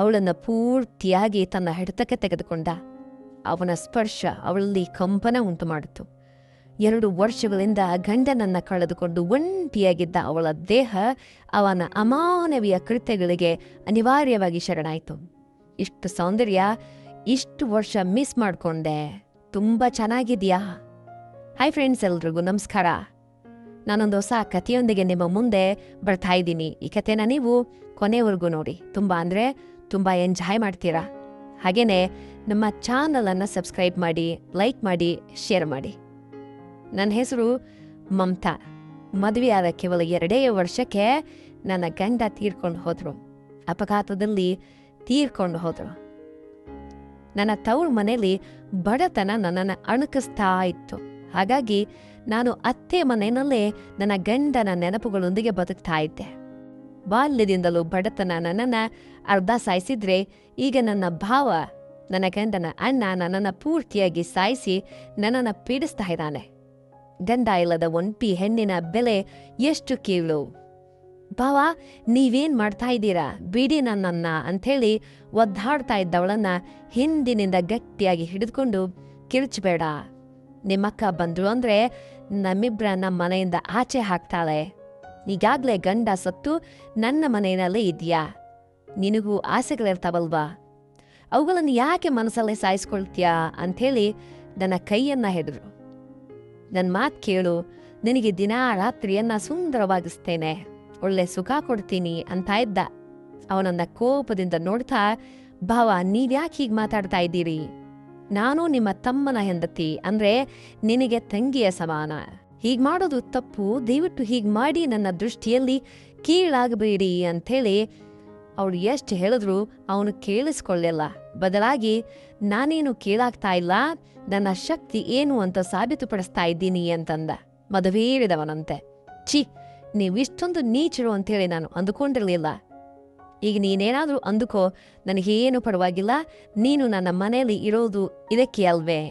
ಅವಳನ್ನು ಪೂರ್ತಿಯಾಗಿ ತನ್ನ ಹಿಡಿತಕ್ಕೆ ತೆಗೆದುಕೊಂಡ. ಅವನ ಸ್ಪರ್ಶ ಅವಳಲ್ಲಿ ಕಂಪನ ಉಂಟು ಮಾಡಿತು. 2 ವರ್ಷಗಳಿಂದ ಗಂಡನನ್ನ ಕಳೆದುಕೊಂಡು ಒಂಟಿಯಾಗಿದ್ದ ಅವಳ ದೇಹ ಅವನ ಅಮಾನವೀಯ ಕೃತ್ಯಗಳಿಗೆ ಅನಿವಾರ್ಯವಾಗಿ ಶರಣಾಯಿತು. ಇಷ್ಟು ಸೌಂದರ್ಯ, ಇಷ್ಟು ವರ್ಷ ಮಿಸ್ ಮಾಡ್ಕೊಂಡೆ. ತುಂಬ ಚೆನ್ನಾಗಿದ್ಯಾ? ಹಾಯ್ ಫ್ರೆಂಡ್ಸ್, ಎಲ್ರಿಗೂ ನಮಸ್ಕಾರ. ನಾನೊಂದು ಹೊಸ ಕಥೆಯೊಂದಿಗೆ ನಿಮ್ಮ ಮುಂದೆ ಬರ್ತಾ ಇದ್ದೀನಿ. ಈ ಕಥೆನ ನೀವು ಕೊನೆವರೆಗೂ ನೋಡಿ. ತುಂಬ ಎಂಜಾಯ್ ಮಾಡ್ತೀರಾ. ಹಾಗೇನೆ ನಮ್ಮ ಚಾನಲನ್ನು ಸಬ್ಸ್ಕ್ರೈಬ್ ಮಾಡಿ, ಲೈಕ್ ಮಾಡಿ, ಶೇರ್ ಮಾಡಿ. ನನ್ನ ಹೆಸರು ಮಮತಾ. ಮದುವೆಯಾದ ಕೇವಲ 2 ವರ್ಷಕ್ಕೆ ನನ್ನ ಗಂಡ ತೀರ್ಕೊಂಡು ಹೋದರು. ಅಪಘಾತದಲ್ಲಿ ತೀರ್ಕೊಂಡು ಹೋದರು. ನನ್ನ ತವ್ರ ಮನೆಯಲ್ಲಿ ಬಡತನ ನನ್ನನ್ನು ಅಣಕಿಸ್ತಾ ಇತ್ತು. ಹಾಗಾಗಿ ನಾನು ಅತ್ತೆ ಮನೆಯಲ್ಲೇ ನನ್ನ ಗಂಡನ ನೆನಪುಗಳೊಂದಿಗೆ ಬದುಕ್ತಾ ಇದ್ದೆ. ಬಾಲ್ಯದಿಂದಲೂ ಬಡತನ ನನ್ನನ್ನು ಅರ್ಧ ಸಾಯಿಸಿದ್ರೆ, ಈಗ ನನ್ನ ಭಾವ, ನನ್ನ ಗಂಡನ ಅಣ್ಣ ನನ್ನನ್ನು ಪೂರ್ತಿಯಾಗಿ ಸಾಯಿಸಿ ನನ್ನನ್ನು ಪೀಡಿಸ್ತಾ ಇದ್ದಾನೆ. ಗಂಡ ಇಲ್ಲದ ಒಂಟಿ ಹೆಣ್ಣಿನ ಬೆಲೆ ಎಷ್ಟು ಕೀಳು. ಭಾವ, ನೀವೇನ್ ಮಾಡ್ತಾ ಇದ್ದೀರಾ, ಬಿಡಿ ನನ್ನನ್ನ ಅಂಥೇಳಿ ಒದ್ದಾಡ್ತಾ ಇದ್ದವಳನ್ನ ಹಿಂದಿನಿಂದ ಗಟ್ಟಿಯಾಗಿ ಹಿಡಿದುಕೊಂಡು, ಕಿರ್ಚಬೇಡ, ನಿಮ್ಮಕ್ಕ ಬಂದ್ರು ಅಂದ್ರೆ ನಮ್ಮಿಬ್ರನ್ನ ಮನೆಯಿಂದ ಆಚೆ ಹಾಕ್ತಾಳೆ. ಈಗಾಗ್ಲೇ ಗಂಡ ಸತ್ತು ನನ್ನ ಮನೆಯಲ್ಲೇ ಇದೆಯಾ, ನಿನಗೂ ಆಸೆಗಳಿರ್ತಾವಲ್ವಾ, ಅವುಗಳನ್ನು ಯಾಕೆ ಮನಸ್ಸಲ್ಲೇ ಸಾಯಿಸ್ಕೊಳ್ತೀಯಾ ಅಂಥೇಳಿ ನನ್ನ ಕೈಯನ್ನ ಹಿಡಿದ್ರು. ನನ್ನ ಮಾತು ಕೇಳು, ನಿನಗೆ ದಿನ ರಾತ್ರಿಯನ್ನ ಸುಂದರವಾಗಿಸ್ತೇನೆ, ಒಳ್ಳೆ ಸುಖ ಕೊಡ್ತೀನಿ ಅಂತ ಇದ್ದ. ಅವನನ್ನ ಕೋಪದಿಂದ ನೋಡ್ತಾ, ಭಾವ, ನೀವ್ಯಾಕೆ ಹೀಗೆ ಮಾತಾಡ್ತಾ ಇದ್ದೀರಿ? ನಾನು ನಿಮ್ಮ ತಮ್ಮನ ಹೆಂಡತಿ, ಅಂದ್ರೆ ನಿನಗೆ ತಂಗಿಯ ಸಮಾನ. ಹೀಗೆ ಮಾಡೋದು ತಪ್ಪು, ದಯವಿಟ್ಟು ಹೀಗೆ ಮಾಡಿ ನನ್ನ ದೃಷ್ಟಿಯಲ್ಲಿ ಕೀಳಾಗಬೇಡಿ ಅಂಥೇಳಿ ಅವಳು ಎಷ್ಟು ಹೇಳಿದ್ರು ಅವನು ಕೇಳಿಸ್ಕೊಳ್ಳಿಲ್ಲ. ಬದಲಾಗಿ, ನಾನೇನು ಕೀಳಾಗ್ತಾ ಇಲ್ಲ, ನನ್ನ ಶಕ್ತಿ ಏನು ಅಂತ ಸಾಬೀತುಪಡಿಸ್ತಾ ಇದ್ದೀನಿ ಅಂತಂದ. ಮದುವೇರಿದವನಂತೆ. ನೀವಿಷ್ಟೊಂದು ನೀಚರು ಅಂತೇಳಿ ನಾನು ಅಂದುಕೊಂಡಿರಲಿಲ್ಲ. ಈಗ ನೀನೇನಾದರೂ ಅಂದುಕೋ, ನನಗೇನು ಪರವಾಗಿಲ್ಲ. ನೀನು ನನ್ನ ಮನೆಯಲ್ಲಿ ಇರೋದು ಇದಕ್ಕೆ ಅಲ್ವೇ?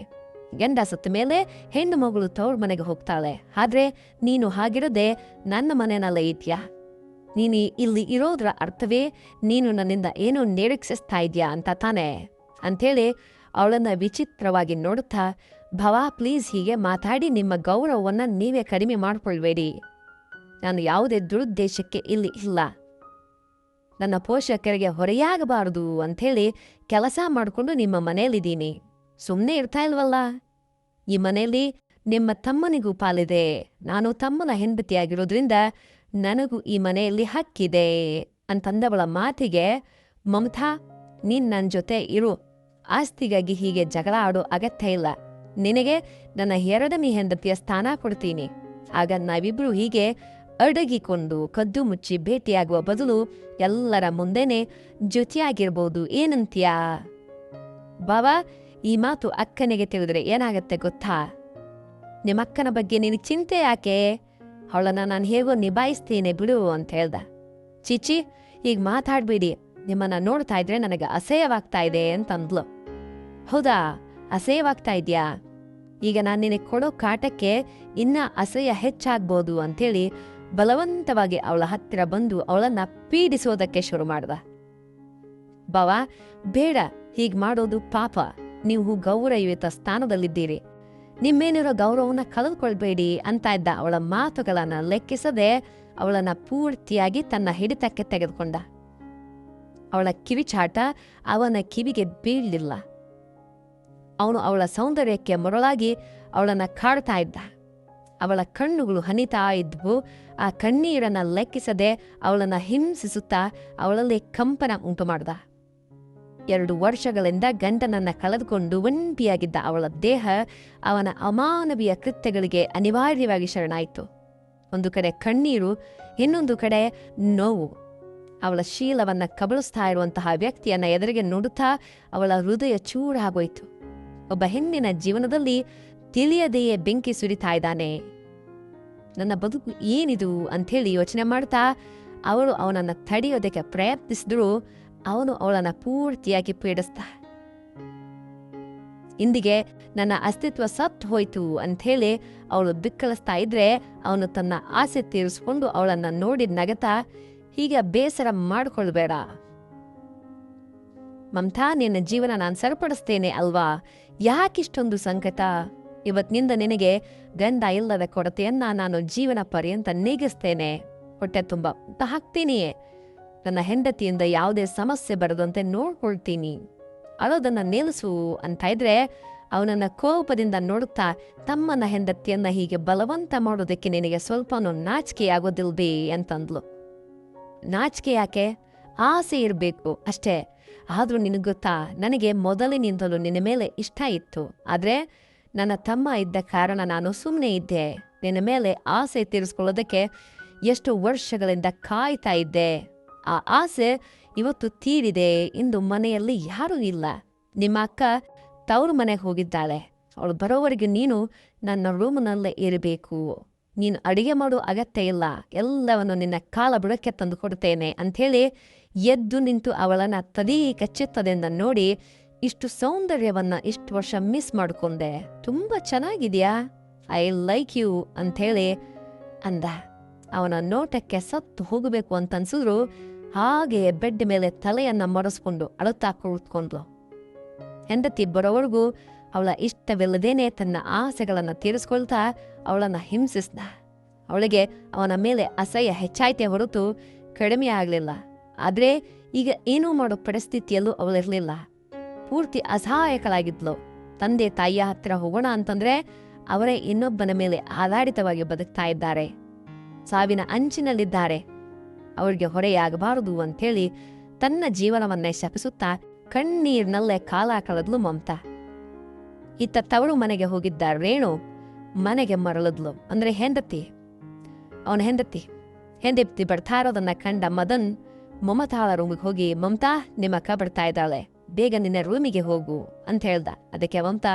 ಗಂಡ ಸತ್ತ ಮೇಲೆ ಹೆಣ್ಣು ಮಗಳು ತವ್ರ ಮನೆಗೆ ಹೋಗ್ತಾಳೆ. ಆದ್ರೆ ನೀನು ಹಾಗಿರದೆ ನನ್ನ ಮನೆಯಲ್ಲೇ ಇದೆಯಾ? ನೀನು ಇಲ್ಲಿ ಇರೋದ್ರ ಅರ್ಥವೇ ನೀನು ನನ್ನಿಂದ ಏನೋ ನಿರೀಕ್ಷಿಸ್ತಾ ಇದೆಯಾ ಅಂತ ತಾನೆ ಅಂಥೇಳಿ ಅವಳನ್ನ ವಿಚಿತ್ರವಾಗಿ ನೋಡುತ್ತಾ, ಭವ, ಪ್ಲೀಸ್ ಹೀಗೆ ಮಾತಾಡಿ ನಿಮ್ಮ ಗೌರವವನ್ನು ನೀವೇ ಕಡಿಮೆ ಮಾಡ್ಕೊಳ್ಬೇಡಿ. ನಾನು ಯಾವುದೇ ದುರುದ್ದೇಶಕ್ಕೆ ಇಲ್ಲಿ ಇಲ್ಲ. ನನ್ನ ಪೋಷಕರಿಗೆ ಹೊರೆಯಾಗಬಾರದು ಅಂಥೇಳಿ ಕೆಲಸ ಮಾಡಿಕೊಂಡು ನಿಮ್ಮ ಮನೆಯಲ್ಲಿದ್ದೀನಿ. ಸುಮ್ಮನೆ ಇರ್ತಾ ಇಲ್ವಲ್ಲ. ಈ ಮನೆಯಲ್ಲಿ ನಿಮ್ಮ ತಮ್ಮನಿಗೂ ಪಾಲಿದೆ. ನಾನು ತಮ್ಮನ ಹೆಂಡತಿಯಾಗಿರೋದ್ರಿಂದ ನನಗೂ ಈ ಮನೆಯಲ್ಲಿ ಹಕ್ಕಿದೆ ಅಂತಂದವಳ ಮಾತಿಗೆ, ಮಮತಾ, ನೀನ್ ನನ್ನ ಜೊತೆ ಇರು. ಆಸ್ತಿಗಾಗಿ ಹೀಗೆ ಜಗಳ ಆಡೋ ಅಗತ್ಯ ಇಲ್ಲ. ನಿನಗೆ ನನ್ನ 2ನೇ ಹೆಂಡತಿಯ ಸ್ಥಾನ ಕೊಡ್ತೀನಿ. ಆಗ ನಾವಿಬ್ರು ಹೀಗೆ ಅಡಗಿಕೊಂಡು ಕದ್ದು ಮುಚ್ಚಿ ಭೇಟಿಯಾಗುವ ಬದಲು ಎಲ್ಲರ ಮುಂದೆನೆ ಜೊತೆಯಾಗಿರ್ಬೋದು. ಏನಂತೀಯಾ? ಬಾವಾ, ಈ ಮಾತು ಅಕ್ಕನಿಗೆ ತಿಳಿದ್ರೆ ಏನಾಗತ್ತೆ ಗೊತ್ತಾ? ನಿಮ್ಮಕ್ಕನ ಬಗ್ಗೆ ನಿನಗೆ ಚಿಂತೆ ಯಾಕೆ? ಅವಳನ್ನ ನಾನು ಹೇಗೋ ನಿಭಾಯಿಸ್ತೀನಿ ಬಿಡು ಅಂತ ಹೇಳ್ದ. ಚೀಚಿ, ಈಗ ಮಾತಾಡ್ಬೇಡಿ, ನಿಮ್ಮನ್ನ ನೋಡ್ತಾ ಇದ್ರೆ ನನಗೆ ಅಸಹ್ಯವಾಗ್ತಾ ಇದೆ ಅಂತಂದ್ಲು. ಹೌದಾ, ಅಸಹ್ಯವಾಗ್ತಾ ಇದೆಯಾ? ಈಗ ನಾನು ನಿನಗೆ ಕೊಡೋ ಕಾಟಕ್ಕೆ ಇನ್ನ ಅಸಹ್ಯ ಹೆಚ್ಚಾಗ್ಬೋದು ಅಂಥೇಳಿ ಬಲವಂತವಾಗಿ ಅವಳ ಹತ್ತಿರ ಬಂದು ಅವಳನ್ನ ಪೀಡಿಸೋದಕ್ಕೆ ಶುರು ಮಾಡ್ದ. ಬಾವಾ, ಬೇಡ, ಹೀಗೆ ಮಾಡೋದು ಪಾಪ. ನೀವು ಗೌರವಯುತ ಸ್ಥಾನದಲ್ಲಿದ್ದೀರಿ. ನಿಮ್ಮೇನಿರೋ ಗೌರವನ ಕಳೆದುಕೊಳ್ಬೇಡಿ ಅಂತ ಇದ್ದ. ಅವಳ ಮಾತುಗಳನ್ನ ಲೆಕ್ಕಿಸದೆ ಅವಳನ್ನ ಪೂರ್ತಿಯಾಗಿ ತನ್ನ ಹಿಡಿತಕ್ಕೆ ತೆಗೆದುಕೊಂಡ. ಅವಳ ಕಿವಿಚಾಟ ಅವನ ಕಿವಿಗೆ ಬೀಳಲಿಲ್ಲ. ಅವನು ಅವಳ ಸೌಂದರ್ಯಕ್ಕೆ ಮರಳಾಗಿ ಅವಳನ್ನ ಕಾಡ್ತಾ ಇದ್ದ. ಅವಳ ಕಣ್ಣುಗಳು ಹನಿತಾ ಇದ್ವು. ಆ ಕಣ್ಣೀರನ್ನ ಲೆಕ್ಕಿಸದೆ ಅವಳನ್ನ ಹಿಂಸಿಸುತ್ತಾ ಅವಳಲ್ಲಿ ಕಂಪನ ಉಂಟು ಮಾಡ್ದ. 2 ವರ್ಷಗಳಿಂದ ಗಂಡನನ್ನ ಕಳೆದುಕೊಂಡು ಒಂಟಿಯಾಗಿದ್ದ ಅವಳ ದೇಹ ಅವನ ಅಮಾನವೀಯ ಕೃತ್ಯಗಳಿಗೆ ಅನಿವಾರ್ಯವಾಗಿ ಶರಣಾಯಿತು. ಒಂದು ಕಡೆ ಕಣ್ಣೀರು, ಇನ್ನೊಂದು ಕಡೆ ನೋವು. ಅವಳ ಶೀಲವನ್ನ ಕಬಳಿಸ್ತಾ ಇರುವಂತಹ ವ್ಯಕ್ತಿಯನ್ನ ಎದುರಿಗೆ ನೋಡುತ್ತಾ ಅವಳ ಹೃದಯ ಚೂರಾಗೋಯ್ತು. ಒಬ್ಬ ಹೆಣ್ಣಿನ ಜೀವನದಲ್ಲಿ ತಿಳಿಯದೆಯೇ ಬೆಂಕಿ ಸುರಿತಾ ಇದ್ದಾನೆ. ನನ್ನ ಬದುಕು ಏನಿದು ಅಂಥೇಳಿ ಯೋಚನೆ ಮಾಡ್ತಾ ಅವಳು ಅವನನ್ನು ತಡೆಯೋದಕ್ಕೆ ಪ್ರಯತ್ನಿಸಿದ್ರು. ಅವನು ಅವಳನ್ನು ಪೂರ್ತಿಯಾಗಿ ಪೀಡಿಸ್ತ. ಇಂದಿಗೆ ನನ್ನ ಅಸ್ತಿತ್ವ ಸತ್ತು ಹೋಯ್ತು ಅಂಥೇಳಿ ಅವಳು ಬಿಕ್ಕಳಿಸ್ತಾ ಇದ್ರೆ, ಅವನು ತನ್ನ ಆಸೆ ತೀರಿಸ್ಕೊಂಡು ಅವಳನ್ನ ನೋಡಿ ನಗತಾ, ಹೀಗೆ ಬೇಸರ ಮಾಡ್ಕೊಳ್ಬೇಡ, ಮಮತಾ, ನಿನ್ನ ಜೀವನ ನಾನು ಸರಿಪಡಿಸ್ತೇನೆ ಅಲ್ವಾ? ಯಾಕಿಷ್ಟೊಂದು ಸಂಕಟ? ಇವತ್ತಿನಿಂದ ನಿನಗೆ ಗಂಡ ಇಲ್ಲದ ಕೊರತೆಯನ್ನ ನಾನು ಜೀವನ ಪರ್ಯಂತ ನೀಗಿಸ್ತೇನೆ. ಹೊಟ್ಟೆ ತುಂಬ ಊಟ ಹಾಕ್ತೀನಿ. ನನ್ನ ಹೆಂಡತಿಯಿಂದ ಯಾವುದೇ ಸಮಸ್ಯೆ ಬರದಂತೆ ನೋಡ್ಕೊಳ್ತೀನಿ. ಅಳೋದನ್ನ ನಿಲ್ಲಿಸು ಅಂತ ಇದ್ರೆ ಅವನನ್ನ ಕೋಪದಿಂದ ನೋಡುತ್ತಾ, ತಮ್ಮನ ಹೆಂಡತಿಯನ್ನ ಹೀಗೆ ಬಲವಂತ ಮಾಡೋದಕ್ಕೆ ನಿನಗೆ ಸ್ವಲ್ಪನೂ ನಾಚಿಕೆ ಆಗೋದಿಲ್ಬೇ ಅಂತಂದ್ಲು. ನಾಚಿಕೆ ಯಾಕೆ? ಆಸೆ ಇರಬೇಕು ಅಷ್ಟೇ. ಆದ್ರೂ ನಿನಗೆ ಗೊತ್ತಾ, ನನಗೆ ಮೊದಲಿನಿಂದಲೂ ನಿನ್ನ ಮೇಲೆ ಇಷ್ಟ ಇತ್ತು. ಆದ್ರೆ ನನ್ನ ತಮ್ಮ ಇದ್ದ ಕಾರಣ ನಾನು ಸುಮ್ಮನೆ ಇದ್ದೆ. ನಿನ್ನ ಮೇಲೆ ಆಸೆ ತೀರಿಸ್ಕೊಳ್ಳೋದಕ್ಕೆ ಎಷ್ಟು ವರ್ಷಗಳಿಂದ ಕಾಯ್ತಾ ಇದ್ದೆ. ಆ ಆಸೆ ಇವತ್ತು ತೀರಿದೆ. ಇಂದು ಮನೆಯಲ್ಲಿ ಯಾರೂ ಇಲ್ಲ. ನಿಮ್ಮ ಅಕ್ಕ ತವರು ಮನೆಗೆ ಹೋಗಿದ್ದಾಳೆ. ಅವಳು ಬರೋವರೆಗೆ ನೀನು ನನ್ನ ರೂಮ್ನಲ್ಲೇ ಇರಬೇಕು. ನೀನು ಅಡಿಗೆ ಮಾಡೋ ಅಗತ್ಯ ಇಲ್ಲ. ಎಲ್ಲವನ್ನು ನಿನ್ನ ಕಾಲ ಬುಡಕ್ಕೆ ತಂದು ಕೊಡ್ತೇನೆ ಅಂಥೇಳಿ ಎದ್ದು ನಿಂತು ಅವಳನ್ನ ತದಿ ಕಚ್ಚಿತ್ತದೆಂದ ನೋಡಿ, ಇಷ್ಟು ಸೌಂದರ್ಯವನ್ನ ಇಷ್ಟು ವರ್ಷ ಮಿಸ್ ಮಾಡ್ಕೊಂಡೆ. ತುಂಬ ಚೆನ್ನಾಗಿದ್ಯಾ, ಐ ಲೈಕ್ ಯು ಅಂಥೇಳಿ ಅಂದ. ಅವನ ನೋಟಕ್ಕೆ ಸತ್ತು ಹೋಗಬೇಕು ಅಂತನ್ಸಿದ್ರು ಹಾಗೆ ಬೆಡ್ ಮೇಲೆ ತಲೆಯನ್ನ ಮರೆಸ್ಕೊಂಡು ಅಳುತ್ತಾ ಕುಳಿತುಕೊಂಡ್ಲು. ಹೆಂಡತಿ ಬರೋವರೆಗೂ ಅವಳ ಇಷ್ಟವಿಲ್ಲದೇನೆ ತನ್ನ ಆಸೆಗಳನ್ನು ತೀರಿಸ್ಕೊಳ್ತಾ ಅವಳನ್ನ ಹಿಂಸಿಸ್ದ. ಅವಳಿಗೆ ಅವನ ಮೇಲೆ ಅಸಹ್ಯ ಹೆಚ್ಚಾಯ್ತೆ ಹೊರತು ಕಡಿಮೆ ಆಗಲಿಲ್ಲ. ಆದರೆ ಈಗ ಏನೂ ಮಾಡೋ ಪರಿಸ್ಥಿತಿಯಲ್ಲೂ ಅವಳಿರಲಿಲ್ಲ. ಪೂರ್ತಿ ಅಸಹಾಯಕಳಾಗಿದ್ಲು. ತಂದೆ ತಾಯಿಯ ಹತ್ತಿರ ಹೋಗೋಣ ಅಂತಂದ್ರೆ ಅವರೇ ಇನ್ನೊಬ್ಬನ ಮೇಲೆ ಆಧಾರಿತವಾಗಿ ಬದುಕ್ತಾ ಇದ್ದಾರೆ. ಸಾವಿನ ಅಂಚಿನಲ್ಲಿದ್ದಾರೆ. ಅವರಿಗೆ ಹೊರೆಯಾಗಬಾರದು ಅಂಥೇಳಿ ತನ್ನ ಜೀವನವನ್ನೇ ಶಪಿಸುತ್ತಾ ಕಣ್ಣೀರಿನಲ್ಲೇ ಕಾಲ ಕಳೆದ್ಲು ಮಮತಾ. ಇತ್ತ ತವರು ಮನೆಗೆ ಹೋಗಿದ್ದ ರೇಣು ಮನೆಗೆ ಮರಳಿದ್ಲು. ಅಂದ್ರೆ ಅವನ ಹೆಂಡತಿ ಬರ್ತಾ ಇರೋದನ್ನ ಕಂಡ ಮದನ್ ಮಮತಾಳ ರೂಮಿಗೆ ಹೋಗಿ, ಮಮತಾ, ನಿಮ್ಮ ಅಕ್ಕ ಬರ್ತಾ ಇದ್ದಾಳೆ, ಬೇಗ ನಿನ್ನ ರೂಮಿಗೆ ಹೋಗು ಅಂತ ಹೇಳ್ದ. ಅದಕ್ಕೆ ಮಮತಾ,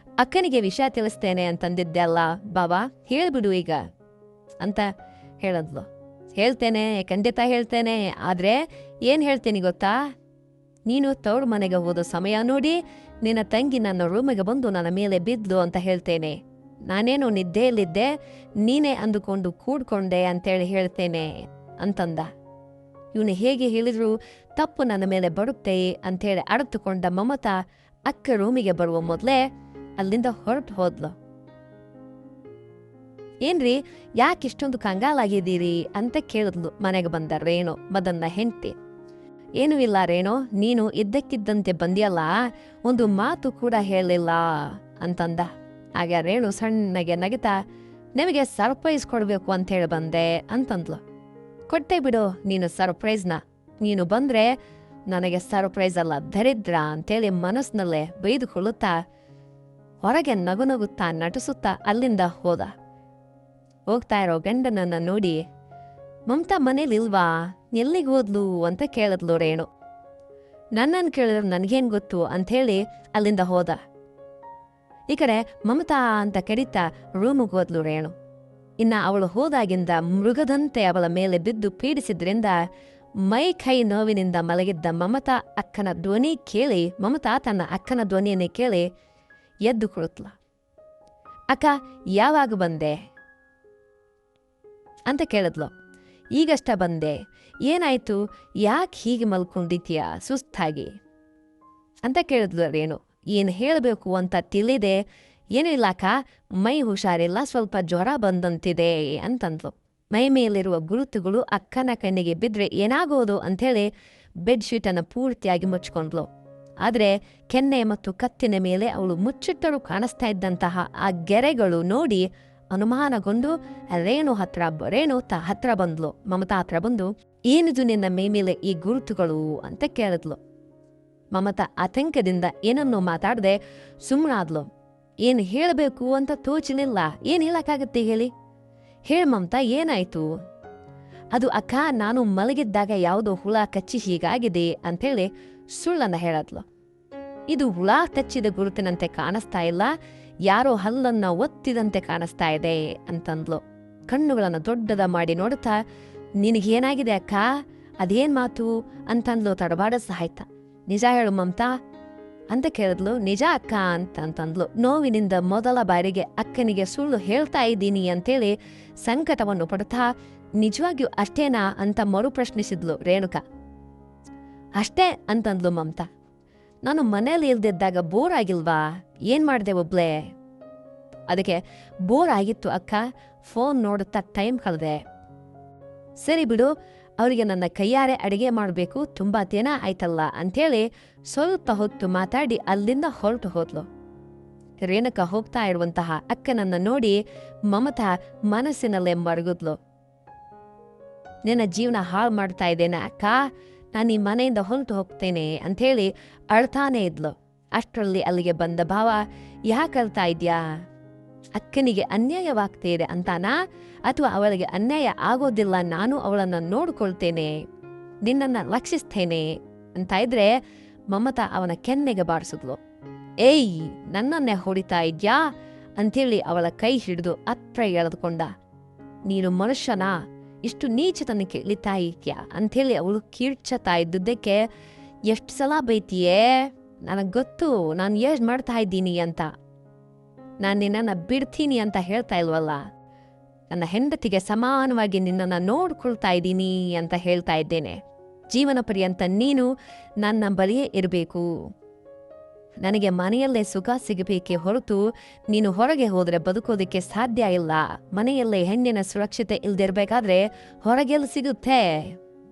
ಅಕ್ಕನಿಗೆ ವಿಷಯ ತಿಳಿಸ್ತೇನೆ ಅಂತಂದಿದ್ದೆ ಅಲ್ಲ ಬಾಬಾ, ಹೇಳ್ಬಿಡು ಈಗ ಅಂತ ಹೇಳಿದ್ಲು. ಹೇಳ್ತೇನೆ, ಖಂಡಿತ ಹೇಳ್ತೇನೆ. ಆದ್ರೆ ಏನ್ ಹೇಳ್ತೇನೆ ಗೊತ್ತಾ? ನೀನು ತವ್ರ ಮನೆಗೆ ಹೋದ ಸಮಯ ನೋಡಿ ನಿನ್ನ ತಂಗಿ ನನ್ನ ರೂಮಿಗೆ ಬಂದು ನನ್ನ ಮೇಲೆ ಬಿದ್ಲು ಅಂತ ಹೇಳ್ತೇನೆ. ನಾನೇನು ನಿದ್ದೆಯಲ್ಲಿದ್ದೆ, ನೀನೇ ಅಂದುಕೊಂಡು ಕೂಡ್ಕೊಂಡೆ ಅಂತೇಳಿ ಹೇಳ್ತೇನೆ ಅಂತಂದ. ಇವನು ಹೇಗೆ ಹೇಳಿದ್ರು ತಪ್ಪು ನನ್ನ ಮೇಲೆ ಬರುತ್ತೆ ಅಂಥೇಳಿ ಅರ್ಥಕೊಂಡ ಮಮತಾ ಅಕ್ಕ ರೂಮಿಗೆ ಬರುವ ಮೊದಲೇ ಅಲ್ಲಿಂದ ಹೊರಟು ಹೋದ್ಲು. ಏನ್ರಿ, ಯಾಕಿಷ್ಟೊಂದು ಕಂಗಾಲಾಗಿದ್ದೀರಿ ಅಂತ ಕೇಳಿದ್ಲು ಮನೆಗೆ ಬಂದ ರೇಣು, ಮದನ್ನ ಹೆಂಡತಿ. ಏನೂ ಇಲ್ಲ ರೇಣು, ನೀನು ಇದ್ದಕ್ಕಿದ್ದಂತೆ ಬಂದಿಯಲ್ಲ, ಒಂದು ಮಾತು ಕೂಡ ಹೇಳಿಲ್ಲ ಅಂತಂದ. ಆಗ ರೇಣು ಸಣ್ಣಗೆ ನಗಿತಾ, ನಿಮಗೆ ಸರ್ಪ್ರೈಸ್ ಕೊಡಬೇಕು ಅಂತ ಹೇಳಿ ಬಂದೆ ಅಂತಂದ್ಲು. ಕೊಟ್ಟೆ ಬಿಡು ನೀನು ಸರ್ಪ್ರೈಸ್ನ. ನೀನು ಬಂದ್ರೆ ನನಗೆ ಸರ್ಪ್ರೈಸ್ ಅಲ್ಲ ದರಿದ್ರ ಅಂತೇಳಿ ಮನಸ್ಸಿನಲ್ಲೇ ಬೈದುಕೊಳ್ಳುತ್ತಾ ಹೊರಗೆ ನಗುತ್ತಾ ನಟಿಸುತ್ತಾ ಅಲ್ಲಿಂದ ಹೋದ. ಹೋಗ್ತಾ ಇರೋ ಗಂಡನನ್ನ ನೋಡಿ, ಮಮತಾ ಮನೇಲಿಲ್ವಾ, ಎಲ್ಲಿಗೆ ಹೋದ್ಲು ಅಂತ ಕೇಳಿದ್ಲು ರೇಣು. ನನ್ನನ್ನು ಕೇಳಿದ್ರೆ ನನಗೇನು ಗೊತ್ತು ಅಂಥೇಳಿ ಅಲ್ಲಿಂದ ಹೋದ. ಈ ಕಡೆ ಮಮತಾ ಅಂತ ಕರೀತಾ ರೂಮಿಗೆ ಹೋದ್ಲು ರೇಣು. ಇನ್ನ ಅವಳು ಹೋದಾಗಿಂದ ಮೃಗದಂತೆ ಅವಳ ಮೇಲೆ ಬಿದ್ದು ಪೀಡಿಸಿದ್ರಿಂದ ಮೈ ಕೈ ನೋವಿನಿಂದ ಮಲಗಿದ್ದ ಮಮತಾ ತನ್ನ ಅಕ್ಕನ ಧ್ವನಿಯನ್ನೇ ಕೇಳಿ ಎದ್ದು ಕುಳಿತ್ಲ. ಅಕ್ಕ, ಯಾವಾಗ ಬಂದೆ ಅಂತ ಕೇಳಿದ್ಲು. ಈಗಷ್ಟ ಬಂದೆ. ಏನಾಯ್ತು, ಯಾಕೆ ಹೀಗೆ ಮಲ್ಕೊಂಡಿದ್ಯಾ ಸುಸ್ತಾಗಿ ಅಂತ ಕೇಳಿದ್ಲು ರೇಣು. ಏನು ಹೇಳಬೇಕು ಅಂತ ತಿಳಿದೆ, ಏನೂ ಇಲ್ಲಕ್ಕ, ಮೈ ಹುಷಾರಿಲ್ಲ, ಸ್ವಲ್ಪ ಜ್ವರ ಬಂದಂತಿದೆ ಅಂತಂದ್ಲು. ಮೈ ಮೇಲಿರುವ ಗುರುತುಗಳು ಅಕ್ಕನ ಕಣ್ಣಿಗೆ ಬಿದ್ದರೆ ಏನಾಗೋದು ಅಂಥೇಳಿ ಬೆಡ್ಶೀಟನ್ನು ಪೂರ್ತಿಯಾಗಿ ಮುಚ್ಕೊಂಡ್ಲು. ಆದರೆ ಕೆನ್ನೆ ಮತ್ತು ಕತ್ತಿನ ಮೇಲೆ ಅವಳು ಮುಚ್ಚಿಟ್ಟರು ಕಾಣಿಸ್ತಾ ಇದ್ದಂತಹ ಆ ಗೆರೆಗಳು ನೋಡಿ ಅನುಮಾನಗೊಂಡು ರೇಣು ಹತ್ರ ಬಂದ್ಲು. ಮಮತಾ ಹತ್ರ ಬಂದು, ಏನಿದು ನಿನ್ನ ಮೈ ಮೇಲೆ ಈ ಗುರುತುಗಳು ಅಂತ ಕೇಳಿದ್ಲು. ಮಮತಾ ಆತಂಕದಿಂದ ಏನನ್ನೂ ಮಾತಾಡದೆ ಸುಮ್ಮನಾದ್ಲು. ಏನು ಹೇಳಬೇಕು ಅಂತ ತೋಚಲಿಲ್ಲ. ಏನು ಹೇಳಕ್ಕಾಗತ್ತೆ ಹೇಳಿ? ಹೇಳ ಮಮತಾ, ಏನಾಯ್ತು? ಅದು ಅಕ್ಕ, ನಾನು ಮಲಗಿದ್ದಾಗ ಯಾವುದೋ ಹುಳ ಕಚ್ಚಿ ಹೀಗಾಗಿದೆ ಅಂಥೇಳಿ ಸುಳ್ಳನ್ನ ಹೇಳದ್ಲು. ಇದು ಹುಳ ಕಚ್ಚಿದ ಗುರುತಿನಂತೆ ಕಾಣಿಸ್ತಾ ಇಲ್ಲ, ಯಾರೋ ಹಲ್ಲನ್ನ ಒತ್ತಿದಂತೆ ಕಾಣಿಸ್ತಾ ಇದೆ ಅಂತಂದ್ಲು. ಕಣ್ಣುಗಳನ್ನು ದೊಡ್ಡದ ಮಾಡಿ ನೋಡುತ್ತಾ, ನಿನಗೇನಾಗಿದೆ ಅಕ್ಕ, ಅದೇನ್ ಮಾತು ಅಂತಂದ್ಲು ತಡಬಾಡ ಸಾಯ್ತ. ನಿಜ ಹೇಳು ಮಮತಾ ಅಂತ ಕೇಳಿದ್ಲು. ನಿಜ ಅಕ್ಕ ಅಂತಂದ್ಲು. ನೋವಿನಿಂದ ಮೊದಲ ಬಾರಿಗೆ ಅಕ್ಕನಿಗೆ ಸುಳ್ಳು ಹೇಳ್ತಾ ಇದ್ದೀನಿ ಅಂತೇಳಿ ಸಂಕಟವನ್ನು ಪಡುತ್ತಾ, ನಿಜವಾಗಿಯೂ ಅಷ್ಟೇನಾ ಅಂತ ಮರು ಪ್ರಶ್ನಿಸಿದ್ಲು ರೇಣುಕಾ. ಅಷ್ಟೇ ಅಂತಂದ್ಲು ಮಮತಾ. ನಾನು ಮನೇಲಿ ಇಲ್ದಿದ್ದಾಗ ಬೋರ್ ಆಗಿಲ್ವಾ? ಏನ್ ಮಾಡ್ದೆ ಒಬ್ಳೆ? ಅದಕ್ಕೆ ಬೋರ್ ಆಗಿತ್ತು ಅಕ್ಕ, ಫೋನ್ ನೋಡುತ್ತಾ ಟೈಮ್ ಕಳೆದೆ. ಸರಿ ಬಿಡು, ಅವರಿಗೆ ನನ್ನ ಕೈಯಾರೆ ಅಡಿಗೆ ಮಾಡಬೇಕು, ತುಂಬಾ ದಿನ ಆಯ್ತಲ್ಲ ಅಂಥೇಳಿ ಸ್ವಲ್ಪ ಹೊತ್ತು ಮಾತಾಡಿ ಅಲ್ಲಿಂದ ಹೊರಟು ಹೋದ್ಲು. ರೇಣುಕಾ ಹೋಗ್ತಾ ಇರುವಂತಹ ಅಕ್ಕನನ್ನ ನೋಡಿ ಮಮತಾ ಮನಸ್ಸಿನಲ್ಲೇ ಮರಗಿದ್ಲು. ನಿನ್ನ ಜೀವನ ಹಾಳು ಮಾಡ್ತಾ ಇದ್ದೇನೆ ಅಕ್ಕ, ನಾನು ಈ ಮನೆಯಿಂದ ಹೊರಟು ಹೋಗ್ತೇನೆ ಅಂಥೇಳಿ ಅಳ್ತಾನೇ ಇದ್ಲು. ಅಷ್ಟರಲ್ಲಿ ಅಲ್ಲಿಗೆ ಬಂದ ಭಾವ, ಯಾಕೆ ಅಳ್ತಾ ಇದ್ಯಾ? ಅಕ್ಕನಿಗೆ ಅನ್ಯಾಯವಾಗ್ತಾ ಇದೆ ಅಂತಾನಾ, ಅಥವಾ ಅವಳಿಗೆ ಅನ್ಯಾಯ ಆಗೋದಿಲ್ಲ, ನಾನು ಅವಳನ್ನು ನೋಡ್ಕೊಳ್ತೇನೆ, ನಿನ್ನನ್ನು ರಕ್ಷಿಸ್ತೇನೆ ಅಂತ ಇದ್ರೆ ಮಮತಾ ಅವನ ಕೆನ್ನೆಗೆ ಬಾರಿಸಿದ್ಲು. ಏಯ್, ನನ್ನನ್ನೇ ಹೊಡಿತಾ ಇದ್ಯಾ ಅಂಥೇಳಿ ಅವಳ ಕೈ ಹಿಡಿದು ಹತ್ರ ಎಳೆದುಕೊಂಡ. ನೀನು ಮನುಷ್ಯನಾ? ಇಷ್ಟು ನೀಚತನಕ್ಕೆ ಇಳಿತಾ ಇದ್ಯಾ ಅಂಥೇಳಿ ಅವಳು ಕಿರ್ಚತಾ ಇದ್ದುದಕ್ಕೆ ಎಷ್ಟು ಸಲ ಬೈತೀಯೇ? ನನಗೆ ಗೊತ್ತು ನಾನು ಎಷ್ಟು ಮಾಡ್ತಾ ಇದ್ದೀನಿ ಅಂತ. ನಾನು ನಿನ್ನನ್ನು ಬಿಡ್ತೀನಿ ಅಂತ ಹೇಳ್ತಾ ಇಲ್ವಲ್ಲ, ನನ್ನ ಹೆಂಡತಿಗೆ ಸಮಾನವಾಗಿ ನಿನ್ನನ್ನು ನೋಡ್ಕೊಳ್ತಾ ಇದ್ದೀನಿ ಅಂತ ಹೇಳ್ತಾ ಇದ್ದೇನೆ. ಜೀವನ ಪರ್ಯಂತ ನೀನು ನನ್ನ ಬಳಿಯೇ ಇರಬೇಕು. ನನಗೆ ಮನೆಯಲ್ಲೇ ಸುಖ ಸಿಗಬೇಕೇ ಹೊರತು ನೀನು ಹೊರಗೆ ಹೋದರೆ ಬದುಕೋದಕ್ಕೆ ಸಾಧ್ಯ ಇಲ್ಲ. ಮನೆಯಲ್ಲೇ ಹೆಣ್ಣಿನ ಸುರಕ್ಷತೆ ಇಲ್ದಿರ್ಬೇಕಾದ್ರೆ ಹೊರಗೆಲ್ಲ ಸಿಗುತ್ತೆ?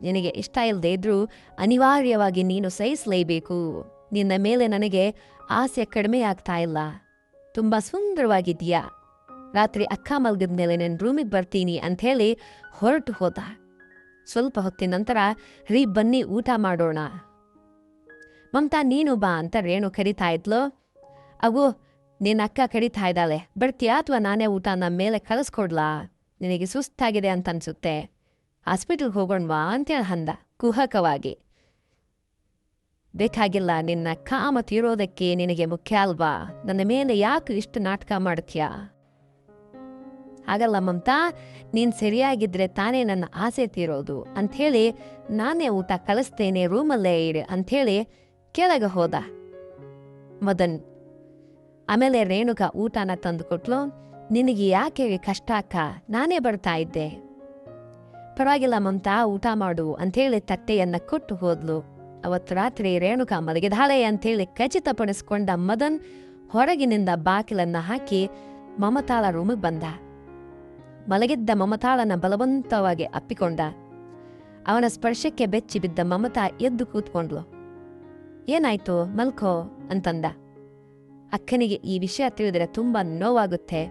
ನಿನಗೆ ಇಷ್ಟ ಇಲ್ಲದೆ ಇದ್ರೂ ಅನಿವಾರ್ಯವಾಗಿ ನೀನು ಸಹಿಸಲೇಬೇಕು. ನಿನ್ನ ಮೇಲೆ ನನಗೆ ಆಸೆ ಕಡಿಮೆ ಆಗ್ತಾ ಇಲ್ಲ. ತುಂಬ ಸುಂದರವಾಗಿದೆಯಾ. ರಾತ್ರಿ ಅಕ್ಕ ಮಲ್ಗಿದ ಮೇಲೆ ನಾನು ರೂಮಿಗೆ ಬರ್ತೀನಿ ಅಂಥೇಳಿ ಹೊರಟು ಹೋದ. ಸ್ವಲ್ಪ ಹೊತ್ತಿನ ನಂತರ, ರೀ ಬನ್ನಿ ಊಟ ಮಾಡೋಣ. ಮಮತಾ ನೀನು ಬಾ ಅಂತ ರೇಣು ಕರಿತಾ ಇದ್ಲು. ಅವು ನಿನ್ನ ಅಕ್ಕ ಕರಿತಾ ಇದ್ದಾಳೆ, ಬರ್ತೀಯಾ ಅಥವಾ ನಾನೇ ಊಟನ ಮೇಲೆ ಕಳಿಸ್ಕೊಡ್ಲಾ? ನಿನಗೆ ಸುಸ್ತಾಗಿದೆ ಅಂತ ಅನ್ಸುತ್ತೆ, ಹಾಸ್ಪಿಟಲ್ಗೆ ಹೋಗೋಣವಾ ಅಂತೇಳಿ ಅಂದ ಕುಹಕವಾಗಿ. ಬೇಕಾಗಿಲ್ಲ, ನಿನ್ನ ಕಾಮ ತೀರೋದಕ್ಕೆ ನಿನಗೆ ಮುಖ್ಯ ಅಲ್ವಾ? ನನ್ನ ಮೇಲೆ ಯಾಕೆ ಇಷ್ಟು ನಾಟಕ ಮಾಡ್ತೀಯಾ? ಹಾಗಲ್ಲ ಮಮತಾ, ನೀನು ಸರಿಯಾಗಿದ್ರೆ ತಾನೇ ನನ್ನ ಆಸೆ ತೀರೋದು ಅಂಥೇಳಿ ನಾನೇ ಊಟ ಕಳಿಸ್ತೇನೆ, ರೂಮಲ್ಲೇ ಇಡು ಅಂಥೇಳಿ ಕೆಳಗೆ ಹೋದ ಮದನ್. ಆಮೇಲೆ ರೇಣುಕಾ ಊಟನ ತಂದು ಕೊಟ್ಲು. ನಿನಗೆ ಯಾಕೆ ಕಷ್ಟ ಅಕ್ಕ, ನಾನೇ ಬರ್ತಾ ಇದ್ದೆ. ಪರವಾಗಿಲ್ಲ ಮಮತಾ, ಊಟ ಮಾಡು ಅಂಥೇಳಿ ತಟ್ಟೆಯನ್ನ ಕೊಟ್ಟು ಹೋದ್ಲು. ಅವತ್ತು ರಾತ್ರಿ ರೇಣುಕಾ ಮಲಗಿದಾಳೆ ಅಂಥೇಳಿ ಖಚಿತಪಡಿಸ್ಕೊಂಡ ಮದನ್ ಹೊರಗಿನಿಂದ ಬಾಗಿಲನ್ನ ಹಾಕಿ ಮಮತಾಳ ರೂಮಿಗೆ ಬಂದ. ಮಲಗಿದ್ದ ಮಮತಾಳನ್ನ ಬಲವಂತವಾಗಿ ಅಪ್ಪಿಕೊಂಡ. ಅವನ ಸ್ಪರ್ಶಕ್ಕೆ ಬೆಚ್ಚಿ ಬಿದ್ದ ಮಮತಾ ಎದ್ದು ಕೂತ್ಕೊಂಡ್ಲು. ಏನಾಯ್ತು, ಮಲ್ಕೋ ಅಂತಂದ. ಅಕ್ಕನಿಗೆ ಈ ವಿಷಯ ತಿಳಿದರೆ ತುಂಬಾ ನೋವಾಗುತ್ತೆ,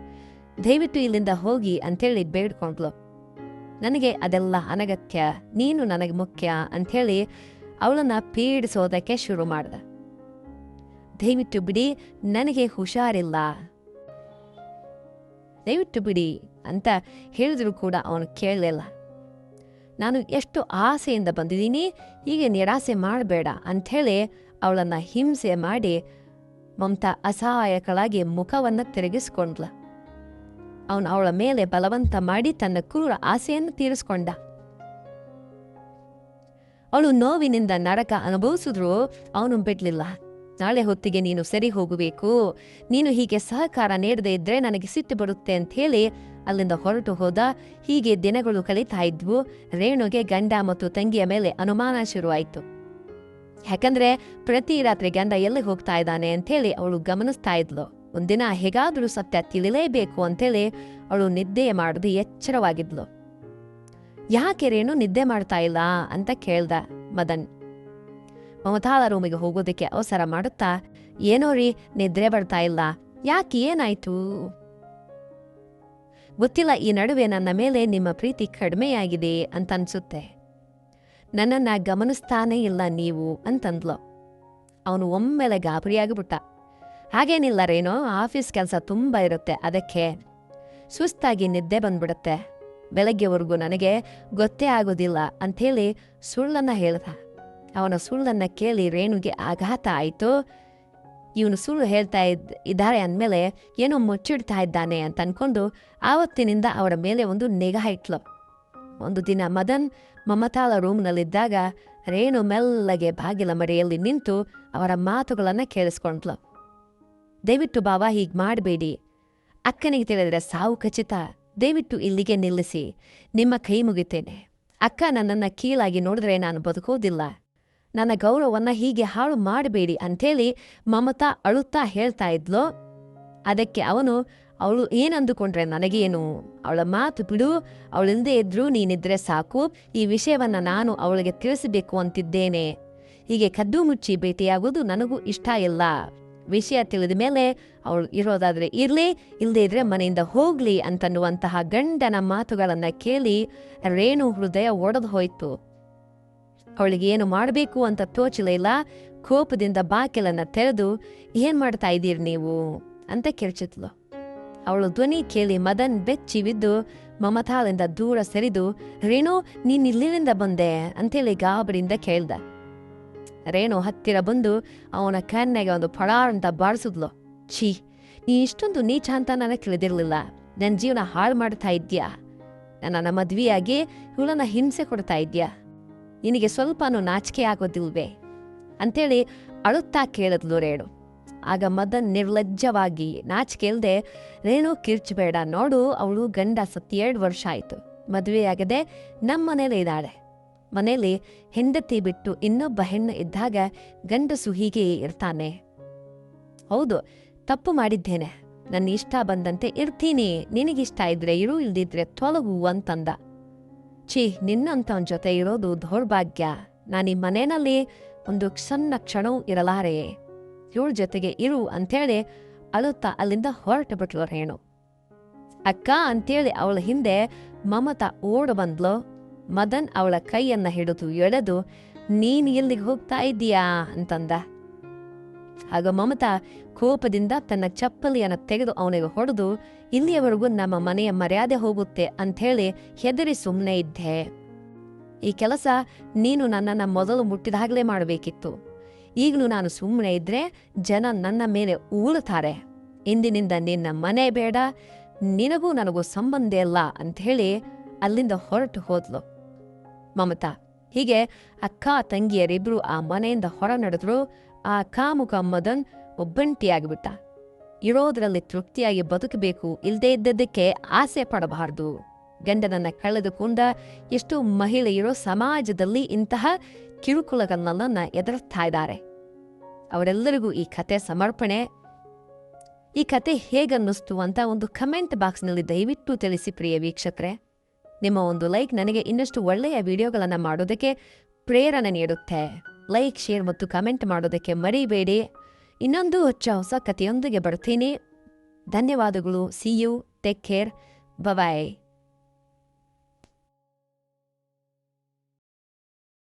ದಯವಿಟ್ಟು ಇಲ್ಲಿಂದ ಹೋಗಿ ಅಂಥೇಳಿ ಬೇಡ್ಕೊಂಡ್ಲು. ನನಗೆ ಅದೆಲ್ಲ ಅನಗತ್ಯ, ನೀನು ನನಗೆ ಮುಖ್ಯ ಅಂಥೇಳಿ ಅವಳನ್ನ ಪೀಡಿಸೋದಕ್ಕೆ ಶುರು ಮಾಡ್ದ. ದಯವಿಟ್ಟು ಬಿಡಿ, ನನಗೆ ಹುಷಾರಿಲ್ಲ, ದಯವಿಟ್ಟು ಬಿಡಿ ಅಂತ ಹೇಳಿದ್ರು ಕೂಡ ಅವನು ಕೇಳಲಿಲ್ಲ. ನಾನು ಎಷ್ಟು ಆಸೆಯಿಂದ ಬಂದಿದ್ದೀನಿ, ಹೀಗೆ ನಿರಾಸೆ ಮಾಡಬೇಡ ಅಂಥೇಳಿ ಅವಳನ್ನು ಹಿಂಸೆ ಮಾಡಿ ಮಮತಾ ಅಸಹಾಯಕಳಾಗಿ ಮುಖವನ್ನು ತಿರುಗಿಸ್ಕೊಂಡ್ಲ. ಅವನು ಅವಳ ಮೇಲೆ ಬಲವಂತ ಮಾಡಿ ತನ್ನ ಕ್ರೂರ ಆಸೆಯನ್ನು ತೀರಿಸ್ಕೊಂಡ. ಅವಳು ನೋವಿನಿಂದ ನರಕ ಅನುಭವಿಸಿದ್ರು ಅವನು ಬಿಡ್ಲಿಲ್ಲ. ನಾಳೆ ಹೊತ್ತಿಗೆ ನೀನು ಸರಿ ಹೋಗಬೇಕು, ನೀನು ಹೀಗೆ ಸಹಕಾರ ನೀಡದೇ ಇದ್ರೆ ನನಗೆ ಸಿಟ್ಟು ಬರುತ್ತೆ ಅಂತ ಹೇಳಿ ಅಲ್ಲಿಂದ ಹೊರಟು ಹೋದ. ಹೀಗೆ ದಿನಗಳು ಕಳೀತಾ ಇದ್ವು. ರೇಣುಗೆ ಗಂಡ ಮತ್ತು ತಂಗಿಯ ಮೇಲೆ ಅನುಮಾನ ಶುರುವಾಯಿತು. ಯಾಕಂದ್ರೆ ಪ್ರತಿ ರಾತ್ರಿ ಗಂಡ ಎಲ್ಲಿ ಹೋಗ್ತಾ ಇದ್ದಾನೆ ಅಂಥೇಳಿ ಅವಳು ಗಮನಿಸ್ತಾ ಇದ್ಲು. ಒಂದಿನ ಹೇಗಾದ್ರೂ ಸತ್ಯ ತಿಳಿಲೇಬೇಕು ಅಂಥೇಳಿ ಅವಳು ನಿದ್ದೆ ಮಾಡದು ಎಚ್ಚರವಾಗಿದ್ಲು. ಯಾಕೆ ರೇಣು ನಿದ್ದೆ ಮಾಡ್ತಾ ಇಲ್ಲ ಅಂತ ಕೇಳ್ದ ಮದನ್. ಮಮತಾಳ ರೂಮಿಗೆ ಹೋಗೋದಕ್ಕೆ ಅವಸರ ಮಾಡುತ್ತಾ, ಏನೋ ರೀ ನಿದ್ರೆ ಬರ್ತಾ ಇಲ್ಲ, ಯಾಕೆ, ಏನಾಯ್ತು? ಗೊತ್ತಿಲ್ಲ, ಈ ನಡುವೆ ನನ್ನ ಮೇಲೆ ನಿಮ್ಮ ಪ್ರೀತಿ ಕಡಿಮೆಯಾಗಿದೆ ಅಂತ ಅನ್ಸುತ್ತೆ, ನನ್ನನ್ನ ಗಮನಿಸ್ತಾನೇ ಇಲ್ಲ ನೀವು ಅಂತಂದ್ಲು. ಅವನು ಒಮ್ಮೆಲೆ ಗಾಬರಿಯಾಗಿಬಿಟ್ಟ. ಹಾಗೇನಿಲ್ಲ ರೇನೋ, ಆಫೀಸ್ ಕೆಲಸ ತುಂಬ ಇರುತ್ತೆ, ಅದಕ್ಕೆ ಸುಸ್ತಾಗಿ ನಿದ್ದೆ ಬಂದ್ಬಿಡುತ್ತೆ, ಬೆಳಗ್ಗೆವರೆಗೂ ನನಗೆ ಗೊತ್ತೇ ಆಗೋದಿಲ್ಲ ಅಂಥೇಳಿ ಸುಳ್ಳನ್ನ ಹೇಳ್ದ. ಅವನ ಸುಳ್ಳನ್ನ ಕೇಳಿ ರೇಣುಗೆ ಆಘಾತ ಆಯಿತು. ಇವನು ಸುಳ್ಳು ಹೇಳ್ತಾ ಇದ್ದಾರೆ ಅಂದಮೇಲೆ ಏನೋ ಮುಚ್ಚಿಡ್ತಾ ಇದ್ದಾನೆ ಅಂತ ಅನ್ಕೊಂಡು ಆವತ್ತಿನಿಂದ ಅವರ ಮೇಲೆ ಒಂದು ನಿಗಾ ಇಟ್ಲು. ಒಂದು ದಿನ ಮದನ್ ಮಮತಾಳ ರೂಮ್ನಲ್ಲಿದ್ದಾಗ ರೇಣು ಮೆಲ್ಲಗೆ ಬಾಗಿಲ ಮರೆಯಲ್ಲಿ ನಿಂತು ಅವರ ಮಾತುಗಳನ್ನು ಕೇಳಿಸ್ಕೊಂಡ್ಲು. ದಯವಿಟ್ಟು ಬಾವ ಹೀಗೆ ಮಾಡಬೇಡಿ, ಅಕ್ಕನಿಗೆ ತಿಳಿದ್ರೆ ಸಾವು ಖಚಿತ, ದಯವಿಟ್ಟು ಇಲ್ಲಿಗೆ ನಿಲ್ಲಿಸಿ, ನಿಮ್ಮ ಕೈ ಮುಗಿತೇನೆ. ಅಕ್ಕ ನನ್ನನ್ನು ಕೀಳಾಗಿ ನೋಡಿದ್ರೆ ನಾನು ಬದುಕೋದಿಲ್ಲ. ನನ್ನ ಗೌರವವನ್ನು ಹೀಗೆ ಹಾಳು ಮಾಡಬೇಡಿ ಅಂಥೇಳಿ ಮಮತಾ ಅಳುತ್ತಾ ಹೇಳ್ತಾ ಇದ್ಲು. ಅದಕ್ಕೆ ಅವಳು ಏನಂದುಕೊಂಡ್ರೆ ನನಗೇನು, ಅವಳ ಮಾತು ಬಿಡು, ಅವಳಿಲ್ಲದೆ ಇದ್ರೂ ನೀನಿದ್ರೆ ಸಾಕು, ಈ ವಿಷಯವನ್ನು ನಾನು ಅವಳಿಗೆ ತಿಳಿಸಬೇಕು ಅಂತಿದ್ದೇನೆ. ಹೀಗೆ ಕದ್ದು ಮುಚ್ಚಿ ಭೇಟಿಯಾಗೋದು ನನಗೂ ಇಷ್ಟ ಇಲ್ಲ. ವಿಷಯ ತಿಳಿದ ಮೇಲೆ ಅವಳು ಇರೋದಾದ್ರೆ ಇರಲಿ, ಇಲ್ಲದೇ ಇದ್ರೆ ಮನೆಯಿಂದ ಹೋಗ್ಲಿ ಅಂತನ್ನುವಂತಹ ಗಂಡನ ಮಾತುಗಳನ್ನು ಕೇಳಿ ರೇಣು ಹೃದಯ ಒಡೆದು ಹೋಯ್ತು. ಅವಳಿಗೆ ಏನು ಮಾಡಬೇಕು ಅಂತ ತೋಚಲಿಲ್ಲ. ಕೋಪದಿಂದ ಬಾಗಿಲನ್ನು ತೆರೆದು ಏನ್ ಮಾಡ್ತಾ ಇದ್ದೀರಿ ನೀವು ಅಂತ ಕಿರ್ಚಿದ್ಲು. ಅವಳು ಧ್ವನಿ ಕೇಳಿ ಮದನ್ ಬೆಚ್ಚಿವಿದ್ದು ಮಮತಾಳಿಂದ ದೂರ ಸರಿದು, ರೇಣು ನೀನ್ ಇಲ್ಲಿಂದ ಬಂದೆ ಅಂತೇಳಿ ಗಾಬರಿಯಿಂದ ಕೇಳ್ದ. ರೇಣು ಹತ್ತಿರ ಬಂದು ಅವನ ಕನ್ನೆಗೆ ಒಂದು ಫಳಾರ್ ಅಂತ ಬಾರಿಸಿದ್ಲು. ಛೀ, ನೀ ಇಷ್ಟೊಂದು ನೀಚ ಅಂತ ನನಗೆ ತಿಳಿದಿರ್ಲಿಲ್ಲ. ನನ್ನ ಜೀವನ ಹಾಳು ಮಾಡ್ತಾ ಇದ್ಯಾ, ನನ್ನ ಮದ್ವೆಯಾಗಿ ಇವಳನ್ನ ಹಿಂಸೆ ಕೊಡ್ತಾ ಇದ್ಯಾ, ನಿನಗೆ ಸ್ವಲ್ಪನೂ ನಾಚಿಕೆ ಆಗೋದಿಲ್ವೇ ಅಂತೇಳಿ ಅಳುತ್ತಾ ಕೇಳಿದ್ಲು ರೇಣು. ಆಗ ಮದನ್ ನಿರ್ಲಜ್ಜವಾಗಿ ನಾಚಿಕೆ ಇಲ್ದೆ, ರೇಣು ಕಿರ್ಚಬೇಡ, ನೋಡು ಅವಳು ಗಂಡ ಸತ್ತು 2 ವರ್ಷ ಆಯಿತು, ಮದುವೆಯಾಗದೆ ನಮ್ಮ ಮನೇಲಿ ಇದ್ದಾಳೆ. ಮನೇಲಿ ಹೆಂಡತಿ ಬಿಟ್ಟು ಇನ್ನೊಬ್ಬ ಹೆಣ್ಣು ಇದ್ದಾಗ ಗಂಡಸು ಹೀಗೆ ಇರ್ತಾನೆ. ಹೌದು, ತಪ್ಪು ಮಾಡಿದ್ದೇನೆ, ನನ್ನ ಇಷ್ಟ ಬಂದಂತೆ ಇರ್ತೀನಿ, ನಿನಗಿಷ್ಟ ಇದ್ರೆ ಇರು, ಇಲ್ದಿದ್ರೆ ತೊಲಗು ಅಂತಂದ. ಛೀ, ನಿನ್ನಂತವನ ಜೊತೆ ಇರೋದು ದೌರ್ಭಾಗ್ಯ. ನಾನೀ ಮನೆಯಲ್ಲಿ ಒಂದು ಸಣ್ಣ ಕ್ಷಣವೂ ಇರಲಾರೆ, ಇವಳ ಜೊತೆಗೆ ಇರು ಅಂತೇಳಿ ಅಳುತ್ತಾ ಅಲ್ಲಿಂದ ಹೊರಟು ಬಿಟ್ಲು ರೇಣು. ಅಕ್ಕ ಅಂತೇಳಿ ಅವಳ ಹಿಂದೆ ಮಮತಾ ಓಡ ಬಂದ್ಲು. ಮದನ್ ಅವಳ ಕೈಯನ್ನ ಹಿಡಿದು ಎಳೆದು, ನೀನ್ ಎಲ್ಲಿಗೆ ಹೋಗ್ತಾ ಇದ್ದೀಯಾ ಅಂತಂದ. ಆಗ ಮಮತಾ ಕೋಪದಿಂದ ತನ್ನ ಚಪ್ಪಲಿಯನ್ನು ತೆಗೆದು ಅವನಿಗೆ ಹೊಡೆದು, ಇಲ್ಲಿಯವರೆಗೂ ನಮ್ಮ ಮನೆಯ ಮರ್ಯಾದೆ ಹೋಗುತ್ತೆ ಅಂಥೇಳಿ ಹೆದರಿ ಸುಮ್ಮನೆ ಇದ್ದೆ. ಈ ಕೆಲಸ ನೀನು ನನ್ನನ್ನು ಮೊದಲು ಮುಟ್ಟಿದಾಗಲೇ ಮಾಡಬೇಕಿತ್ತು. ಈಗಲೂ ನಾನು ಸುಮ್ಮನೆ ಇದ್ರೆ ಜನ ನನ್ನ ಮೇಲೆ ಊಳುತ್ತಾರೆ. ಇಂದಿನಿಂದ ನಿನ್ನ ಮನೆ ಬೇಡ, ನಿನಗೂ ನನಗೂ ಸಂಬಂಧ ಇಲ್ಲ ಅಂಥೇಳಿ ಅಲ್ಲಿಂದ ಹೊರಟು ಹೋದ್ಲು ಮಮತಾ. ಹೀಗೆ ಅಕ್ಕ ತಂಗಿಯರಿಬ್ರು ಆ ಮನೆಯಿಂದ ಹೊರ ನಡೆದ್ರು. ಆ ಕಾಮುಕ ಮದನ್ ಒಬ್ಬಂಟಿಯಾಗಿಬಿಟ್ಟ. ಇರೋದ್ರಲ್ಲಿ ತೃಪ್ತಿಯಾಗಿ ಬದುಕಬೇಕು, ಇಲ್ಲದೇ ಇದ್ದದ್ದಕ್ಕೆ ಆಸೆ ಪಡಬಾರ್ದು. ಗಂಡನನ್ನ ಕಳೆದುಕೊಂಡ ಎಷ್ಟೋ ಮಹಿಳೆಯರು ಸಮಾಜದಲ್ಲಿ ಇಂತಹ ಕಿರುಕುಳಗಳನ್ನ ಎದುರಿಸ್ತಾ ಇದ್ದಾರೆ. ಅವರೆಲ್ಲರಿಗೂ ಈ ಕತೆ ಸಮರ್ಪಣೆ. ಈ ಕತೆ ಹೇಗನ್ನಿಸ್ತು ಅಂತ ಒಂದು ಕಮೆಂಟ್ ಬಾಕ್ಸ್ನಲ್ಲಿ ದಯವಿಟ್ಟು ತಿಳಿಸಿ ಪ್ರಿಯ ವೀಕ್ಷಕರೇ. ನಿಮ್ಮ ಒಂದು ಲೈಕ್ ನನಗೆ ಇನ್ನಷ್ಟು ಒಳ್ಳೆಯ ವಿಡಿಯೋಗಳನ್ನು ಮಾಡೋದಕ್ಕೆ ಪ್ರೇರಣೆ ನೀಡುತ್ತೆ. ಲೈಕ್, ಶೇರ್ ಮತ್ತು ಕಮೆಂಟ್ ಮಾಡೋದಕ್ಕೆ ಮರಿಬೇಡಿ. ಇನ್ನೊಂದು ಹೊಸ ಕಥೆಯೊಂದಿಗೆ ಬರ್ತೀನಿ. ಧನ್ಯವಾದಗಳು. See you, take care, bye.